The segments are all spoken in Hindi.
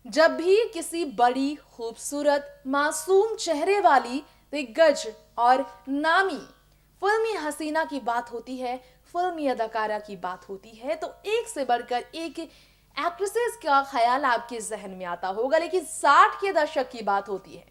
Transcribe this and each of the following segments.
जब भी किसी बड़ी खूबसूरत मासूम चेहरे वाली दिग्गज और नामी फिल्मी हसीना की बात होती है, फिल्मी अदाकारा की बात होती है, तो एक से बढ़कर एक एक्ट्रेसेस का ख्याल आपके जहन में आता होगा। लेकिन 60 के दशक की बात होती है,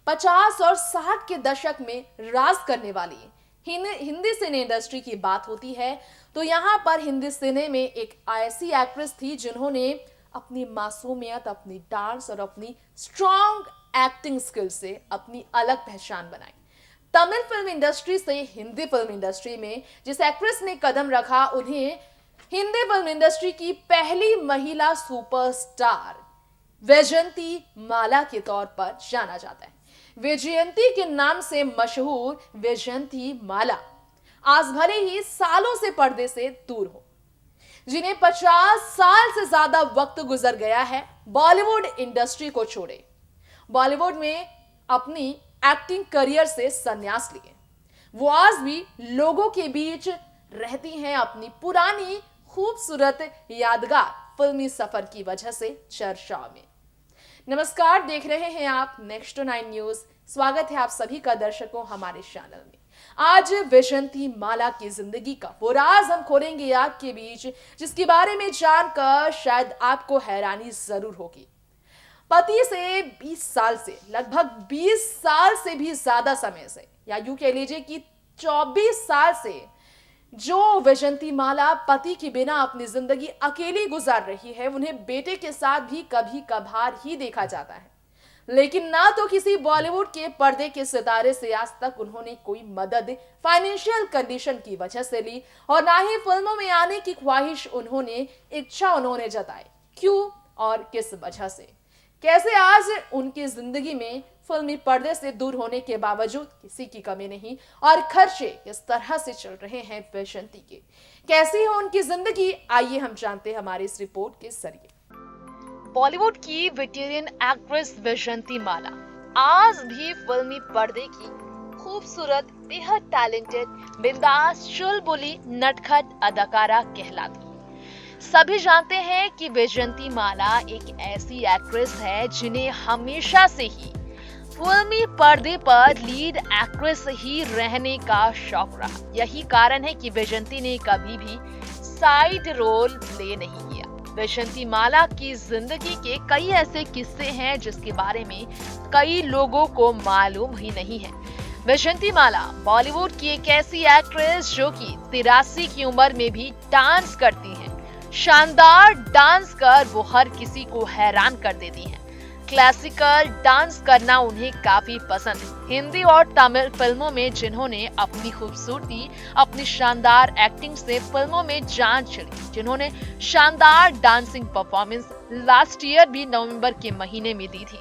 50 और 60 के दशक में राज करने वाली हिंदी सिने इंडस्ट्री की बात होती है, तो यहां पर हिंदी सिने में एक ऐसी एक्ट्रेस थी जिन्होंने अपनी मासूमियत, अपनी डांस और अपनी स्ट्रॉन्ग एक्टिंग स्किल से अपनी अलग पहचान बनाई। तमिल फिल्म इंडस्ट्री से हिंदी फिल्म इंडस्ट्री में जिस एक्ट्रेस ने कदम रखा, उन्हें हिंदी फिल्म इंडस्ट्री की पहली महिला सुपरस्टार वैजयंती माला के तौर पर जाना जाता है। वैजयंती के नाम से मशहूर वैजयंती माला आज भले ही सालों से पर्दे से दूर हो, जिन्हें 50 साल से ज्यादा वक्त गुजर गया है बॉलीवुड इंडस्ट्री को छोड़े, बॉलीवुड में अपनी एक्टिंग करियर से संन्यास लिए, वो आज भी लोगों के बीच रहती हैं अपनी पुरानी खूबसूरत यादगार फिल्मी सफर की वजह से चर्चा में। नमस्कार, देख रहे हैं आप नेक्स्ट 9 न्यूज। स्वागत है आप सभी का दर्शकों हमारे चैनल में। आज वैजयंती माला की जिंदगी का वो राज हम खोलेंगे आपके बीच, जिसके बारे में जानकर शायद आपको हैरानी जरूर होगी। पति से 20 साल से, लगभग 20 साल से भी ज्यादा समय से, या यूं कह लीजिए कि 24 साल से जो वैजयंती माला पति के बिना अपनी जिंदगी अकेली गुजार रही है, उन्हें बेटे के साथ भी कभी कभार ही देखा जाता है। लेकिन ना तो किसी बॉलीवुड के पर्दे के सितारे से आज तक उन्होंने कोई मदद फाइनेंशियल कंडीशन की वजह से ली, और ना ही फिल्मों में आने की ख्वाहिश इच्छा उन्होंने जताई। क्यों और किस वजह से, कैसे आज उनकी जिंदगी में फिल्मी पर्दे से दूर होने के बावजूद किसी की कमी नहीं, और खर्चे किस तरह से चल रहे हैं वैजयंती के, कैसी है उनकी जिंदगी, आइए हम जानते हैं हमारी इस रिपोर्ट के जरिए। बॉलीवुड की वेटेरियन एक्ट्रेस वैजयंती माला आज भी फिल्मी पर्दे की खूबसूरत, बेहद टैलेंटेड, बिंदास, चुलबुली, नटखट अदाकारा कहलाती। सभी जानते हैं कि वैजयंती माला एक ऐसी एक्ट्रेस है जिन्हें हमेशा से ही फिल्मी पर्दे पर लीड एक्ट्रेस ही रहने का शौक रहा। यही कारण है कि वैजयंती ने कभी भी साइड रोल प्ले नहीं किया। वैजयंती माला की जिंदगी के कई ऐसे किस्से हैं जिसके बारे में कई लोगों को मालूम ही नहीं है। वैजयंती माला बॉलीवुड की एक ऐसी एक्ट्रेस जो कि 83 की उम्र में भी डांस करती हैं। शानदार डांस कर वो हर किसी को हैरान कर देती हैं। क्लासिकल डांस करना उन्हें काफी पसंद है। हिंदी और तमिल फिल्मों में जिन्होंने अपनी खूबसूरती, अपनी शानदार एक्टिंग से फिल्मों में जान चढ़ी, जिन्होंने शानदार डांसिंग परफॉर्मेंस लास्ट ईयर भी नवंबर के महीने में दी थी,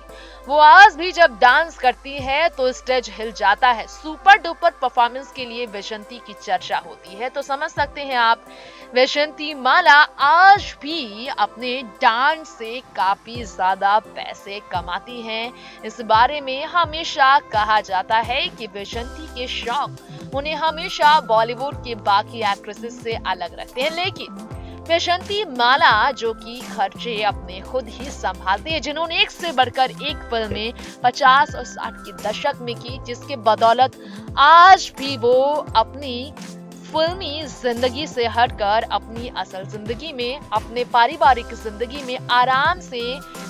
वो आज भी जब डांस करती है तो स्टेज हिल जाता है। सुपर डुपर परफॉर्मेंस के लिए वैजयंती की चर्चा होती है, तो समझ सकते हैं आप वैजयंती माला आज भी अपने डांस से काफी ज्यादा पैसे कमाती हैं। इस बारे में हमेशा कहा जाता है कि वैजयंती के शौक उन्हें हमेशा बॉलीवुड के बाकी एक्ट्रेसेस से अलग रखते हैं। लेकिन वैजयंती माला जो कि खर्चे अपने खुद ही संभालती है, जिन्होंने एक से बढ़कर एक फिल्में 50 और 60 के दशक में की, जिसके बदौलत आज भी वो अपनी फिल्मी जिंदगी से हटकर अपनी असल जिंदगी में, अपने पारिवारिक जिंदगी में आराम से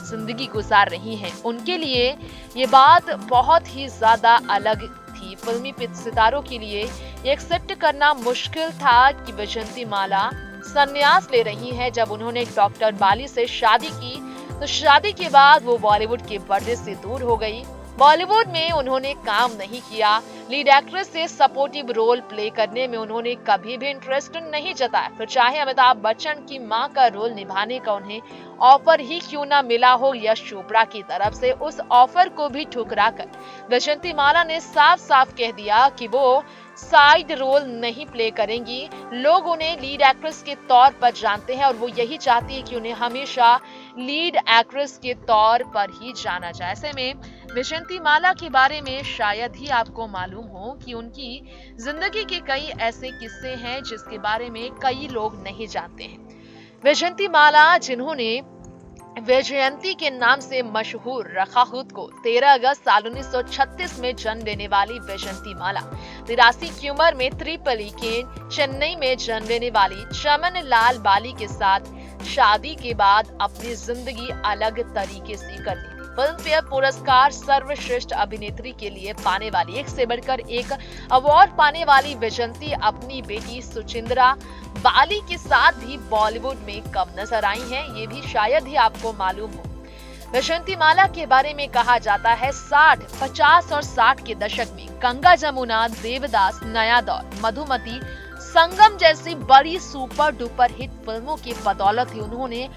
जिंदगी गुजार रही हैं। उनके लिए ये बात बहुत ही ज्यादा अलग थी। फिल्मी सितारों के लिए ये एक्सेप्ट करना मुश्किल था कि वैजयंती माला संन्यास ले रही हैं। जब उन्होंने डॉक्टर बाली से शादी की तो शादी के बाद वो बॉलीवुड के पर्दे से दूर हो गई। बॉलीवुड में उन्होंने काम नहीं किया। लीड एक्ट्रेस से सपोर्टिव रोल प्ले करने में उन्होंने कभी भी इंटरेस्ट नहीं जताया। फिर चाहे अमिताभ बच्चन की मां का रोल निभाने का उन्हें ऑफर ही क्यों ना मिला हो यश चोपड़ा की तरफ से, उस ऑफर को भी ठुकरा कर वैजयंती माला ने साफ साफ कह दिया कि वो साइड रोल नहीं प्ले करेंगी। लोग उन्हें लीड एक्ट्रेस के तौर पर जानते हैं और वो यही चाहती है कि उन्हें हमेशा लीड एक्ट्रेस के तौर पर ही जाना जाए। ऐसे में वैजयंती माला के बारे में शायद ही आपको मालूम हो कि उनकी जिंदगी के कई ऐसे किस्से हैं जिसके बारे में कई लोग नहीं जानते हैं। वैजयंती माला जिन्होंने वैजयंती के नाम से मशहूर रखा खुद को 13 अगस्त साल 1936 में जन्म लेने वाली वैजयंती माला 83 की उम्र में त्रिपली के चेन्नई में जन्म लेने वाली चमन लाल बाली के साथ शादी के बाद अपनी जिंदगी अलग तरीके से कर ली थी। फिल्म फेयर पुरस्कार सर्वश्रेष्ठ अभिनेत्री के लिए पाने वाली एक से बढ़कर एक अवार्ड पाने वाली वैजयंती अपनी बेटी सुचिंद्रा बाली के साथ भी बॉलीवुड में कम नजर आई हैं, ये भी शायद ही आपको मालूम हो। वैजयंती माला के बारे में कहा जाता है 60, 50 और 60 के दशक में गंगा जमुना, देवदास, नया दौर, मधुमती, संगम जैसी बड़ी सुपर डुपर हिट फिल्मों की बदौलत ही उन्होंने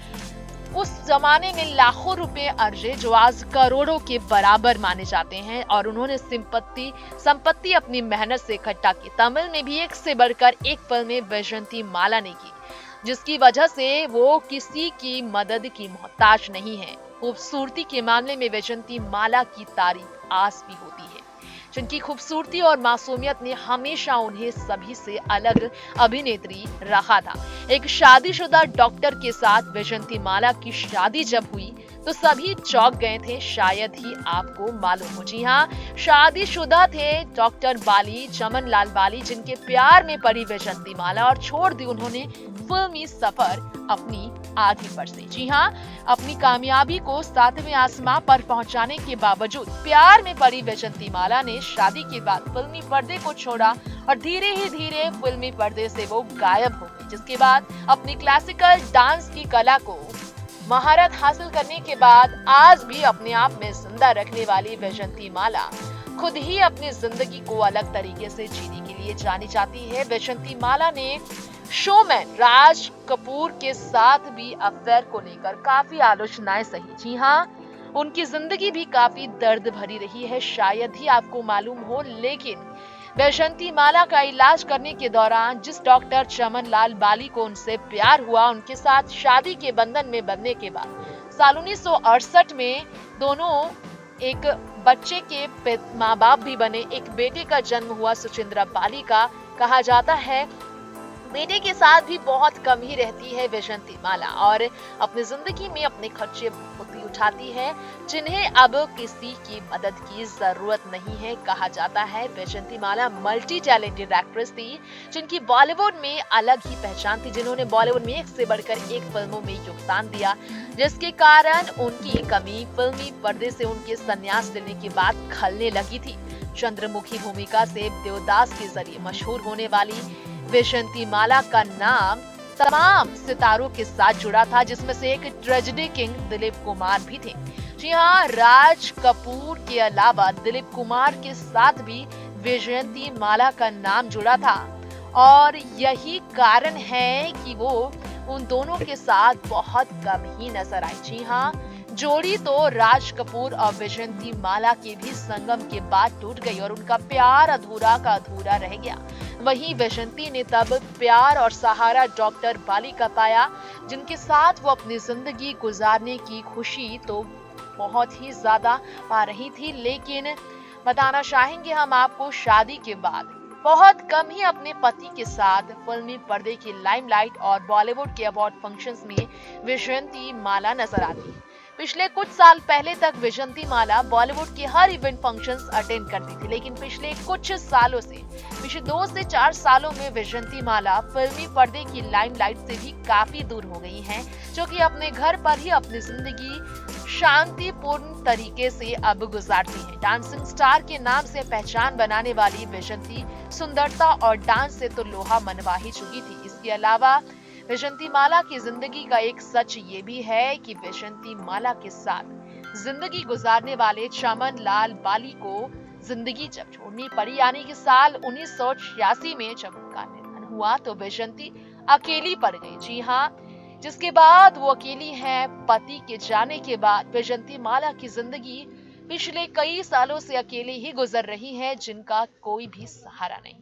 उस जमाने में लाखों रुपए अर्जे जो आज करोड़ों के बराबर माने जाते हैं, और उन्होंने संपत्ति अपनी मेहनत से इकट्ठा की। तमिल में भी एक से बढ़कर एक फिल्म वैजयंती माला ने की, जिसकी वजह से वो किसी की मदद की मोहताज नहीं है। खूबसूरती के मामले में वैजयंती माला की तारीफ आज भी होती है, जिनकी खूबसूरती और मासूमियत ने हमेशा उन्हें सभी से अलग अभिनेत्री रखा था। एक शादीशुदा डॉक्टर के साथ वैजयंती माला की शादी जब हुई तो सभी चौंक गए थे, शायद ही आपको मालूम हो। जी हाँ, शादीशुदा थे डॉक्टर बाली, चमन लाल बाली, जिनके प्यार में पड़ी वैजयंती माला और छोड़ दी उन्होंने फिल्मी सफर अपनी आधी पर से। जी हाँ, अपनी कामयाबी को 7वें आसमां पर पहुंचाने के बावजूद प्यार में पड़ी वैजयंती माला ने शादी के बाद फिल्मी पर्दे को छोड़ा और धीरे ही धीरे फिल्मी पर्दे से वो गायब हो गई, जिसके बाद अपनी क्लासिकल डांस की कला को महारत हासिल करने के बाद आज भी अपने आप में जिंदा रखने वाली वैजयंती माला खुद ही अपनी जिंदगी को अलग तरीके से जीने के लिए जानी जाती है। वैजयंती माला ने शोमैन राज कपूर के साथ भी अफेयर को लेकर काफी आलोचनाएं सही। जी हाँ, उनकी जिंदगी भी काफी दर्द भरी रही है, शायद ही आपको मालूम हो। लेकिन वैजयंती माला का इलाज करने के दौरान जिस डॉक्टर चमन लाल बाली को उनसे प्यार हुआ, उनके साथ शादी के बंधन में बंधने के बाद साल 1968 में दोनों एक बच्चे के माँ बाप भी बने। एक बेटे का जन्म हुआ सुचिंद्रा बाली का। कहा जाता है बेटे के साथ भी बहुत कम ही रहती है वैजयंती माला और अपनी जिंदगी में अपने खर्चे खुद ही उठाती है, जिन्हें अब किसी की मदद की जरूरत नहीं है। कहा जाता है वैजयंती माला मल्टी टैलेंटेड एक्ट्रेस थी, जिनकी बॉलीवुड में अलग ही पहचान थी, जिन्होंने बॉलीवुड में एक से बढ़कर एक फिल्मों में योगदान दिया, जिसके कारण उनकी कमी फिल्मी पर्दे से उनके संन्यास लेने के बाद खलने लगी थी। चंद्रमुखी भूमिका से देवदास के जरिए मशहूर होने वाली वैजयंती माला का नाम तमाम सितारों के साथ जुड़ा था, जिसमें से एक ट्रेजेडी किंग दिलीप कुमार भी थे। जी हाँ, राज कपूर के अलावा दिलीप कुमार के साथ भी वैजयंती माला का नाम जुड़ा था और यही कारण है कि वो उन दोनों के साथ बहुत कम ही नजर आई। जी हाँ, जोड़ी तो राज कपूर और वैजयंती माला के भी संगम के बाद टूट गई और उनका प्यार अधूरा का अधूरा रह गया। वहीं वैजयंती ने तब प्यार और सहारा डॉक्टर बाली का पाया, जिनके साथ वो अपनी जिंदगी गुजारने की खुशी तो बहुत ही ज्यादा पा रही थी। लेकिन बताना चाहेंगे हम आपको, शादी के बाद बहुत कम ही अपने पति के साथ फिल्मी पर्दे की लाइमलाइट और बॉलीवुड के अवार्ड फंक्शंस में वैजयंती माला नजर आती है। पिछले कुछ साल पहले तक वैजयंती माला बॉलीवुड के हर इवेंट फंक्शंस अटेंड करती थी, लेकिन पिछले कुछ सालों से, पिछले 2 से 4 सालों में वैजयंती माला फिल्मी पर्दे की लाइमलाइट से भी काफी दूर हो गई हैं, जो कि अपने घर पर ही अपनी जिंदगी शांतिपूर्ण तरीके से अब गुजारती हैं। डांसिंग स्टार के नाम से पहचान बनाने वाली वैजयंती सुंदरता और डांस से तो लोहा मनवा ही चुकी थी। इसके अलावा वैजयंती माला की जिंदगी का एक सच ये भी है कि वैजयंती माला के साथ जिंदगी गुजारने वाले चमन लाल बाली को जिंदगी जब छोड़नी पड़ी, यानी कि साल 1986 में जब उनका निधन हुआ, तो वैजयंती अकेली पड़ गई। जी हाँ, जिसके बाद वो अकेली हैं। पति के जाने के बाद वैजयंती माला की जिंदगी पिछले कई सालों से अकेले ही गुजर रही है, जिनका कोई भी सहारा नहीं।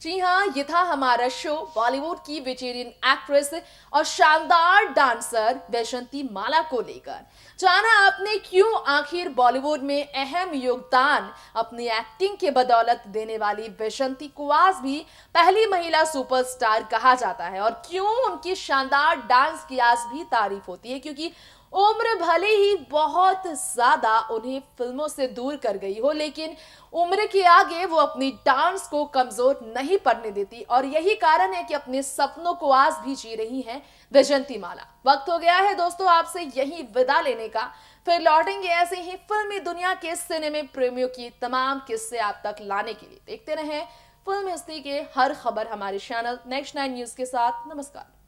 जी हाँ, ये था हमारा शो बॉलीवुड की वेटेरियन एक्ट्रेस और शानदार डांसर वैजयंती माला को लेकर। जाना आपने क्यों आखिर बॉलीवुड में अहम योगदान अपनी एक्टिंग के बदौलत देने वाली वैजयंती को आज भी पहली महिला सुपरस्टार कहा जाता है और क्यों उनकी शानदार डांस की आज भी तारीफ होती है, क्योंकि उम्र भले ही बहुत ज्यादा उन्हें फिल्मों से दूर कर गई हो, लेकिन उम्र के आगे वो अपनी डांस को कमजोर नहीं पड़ने देती और यही कारण है कि अपने सपनों को आज भी जी रही हैं वैजयंती माला। वक्त हो गया है दोस्तों आपसे यही विदा लेने का, फिर लौटेंगे ऐसे ही फिल्मी दुनिया के सिनेमा प्रेमियों की तमाम किस्से आप तक लाने के लिए। देखते रहें फिल्म हस्ती के हर खबर हमारे चैनल नेक्स्ट 9 न्यूज के साथ। नमस्कार।